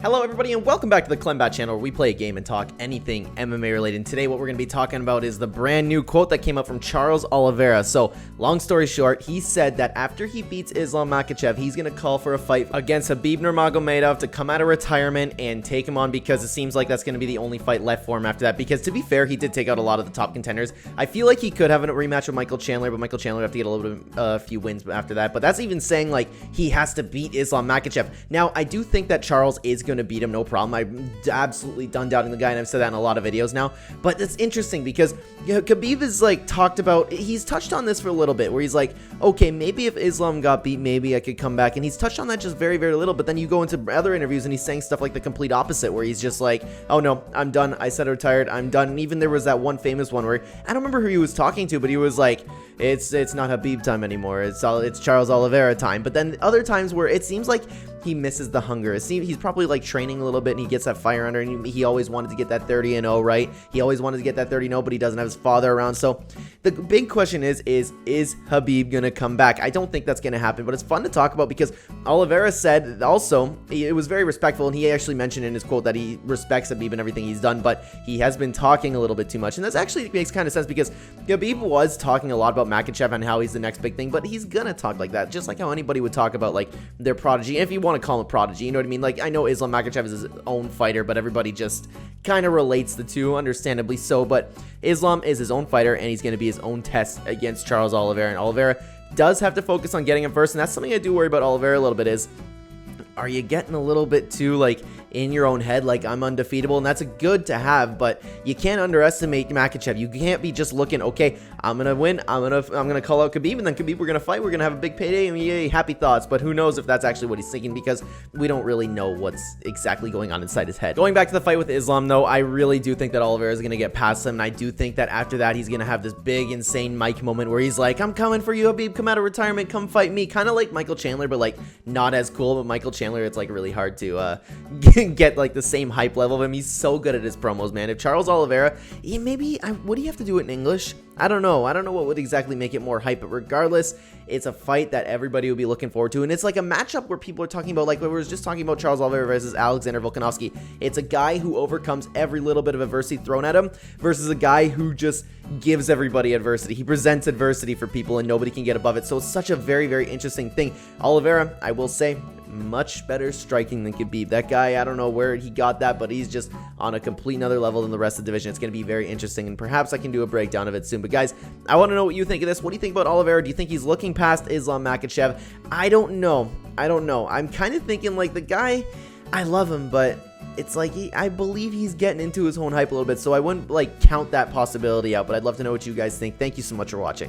Hello everybody and welcome back to the CLEN channel where we play a game and talk anything MMA related. And today what we're going to be talking about is the brand new quote that came up from Charles Oliveira. So long story short, he said that after he beats Islam Makhachev, he's going to call for a fight against Khabib Nurmagomedov to come out of retirement and take him on, because it seems like that's going to be the only fight left for him after that. Because to be fair, he did take out a lot of the top contenders. I feel like he could have a rematch with Michael Chandler, but Michael Chandler would have to get a little bit a few wins after that. But that's even saying like he has to beat Islam Makhachev. Now I do think that Charles is going to beat him, no problem. I'm absolutely done doubting the guy, and I've said that in a lot of videos now. But it's interesting because Khabib is like talked about, he's touched on this for a little bit, where he's like, okay, maybe if Islam got beat, maybe I could come back. And he's touched on that just very, very little. But then you go into other interviews and he's saying stuff like the complete opposite, where he's just like, oh no, I'm done. I said retired. I'm done. And even there was that one famous one where I don't remember who he was talking to, but he was like, it's not Khabib time anymore. It's Charles Oliveira time. But then other times where it seems like he misses the hunger. He's probably like training a little bit and he gets that fire under, and he always wanted to get that 30-0, right? He always wanted to get that 30-0, but he doesn't have his father around. So the big question is Khabib gonna come back? I don't think that's gonna happen, but it's fun to talk about because Oliveira said also, it was very respectful, and he actually mentioned in his quote that he respects Khabib and everything he's done, but he has been talking a little bit too much. And that actually makes kind of sense, because Khabib was talking a lot about Makhachev and how he's the next big thing, but he's gonna talk like that, just like how anybody would talk about like their prodigy. And if you want to call him a prodigy, you know what I mean? Like, I know Islam Makhachev is his own fighter, but everybody just kind of relates the two, understandably so. But Islam is his own fighter, and he's going to be his own test against Charles Oliveira. And Oliveira does have to focus on getting him first, and that's something I do worry about Oliveira a little bit is, are you getting a little bit too like in your own head, like I'm undefeatable? And that's a good to have, but you can't underestimate Makhachev. You can't be just looking, okay, I'm gonna win, I'm gonna call out Khabib, and then Khabib, we're gonna fight, we're gonna have a big payday, and yay, happy thoughts. But who knows if that's actually what he's thinking, because we don't really know what's exactly going on inside his head. Going back to the fight with Islam though, I really do think that Oliveira is gonna get past him, and I do think that after that he's gonna have this big insane Mike moment where he's like, I'm coming for you, Khabib, come out of retirement, come fight me. Kind of like Michael Chandler, but like not as cool. But Michael Chandler, it's like really hard to get like the same hype level of him. He's so good at his promos, man. If Charles Oliveira, would he have to do it in English? I don't know what would exactly make it more hype, but regardless, it's a fight that everybody will be looking forward to, and it's like a matchup where people are talking about, like we were just talking about Charles Oliveira versus Alexander Volkanovski. It's a guy who overcomes every little bit of adversity thrown at him versus a guy who just gives everybody adversity. He presents adversity for people and nobody can get above it. So it's such a very, very interesting thing. Oliveira, I will say, much better striking than Khabib. That guy, I don't know where he got that, but he's just on a complete another level than the rest of the division. It's going to be very interesting, and perhaps I can do a breakdown of it soon. But guys, I want to know what you think of this. What do you think about Oliveira? Do you think he's looking past Islam Makhachev? I don't know. I'm kind of thinking like the guy, I love him, but it's like I believe he's getting into his own hype a little bit, so I wouldn't like count that possibility out. But I'd love to know what you guys think. Thank you so much for watching.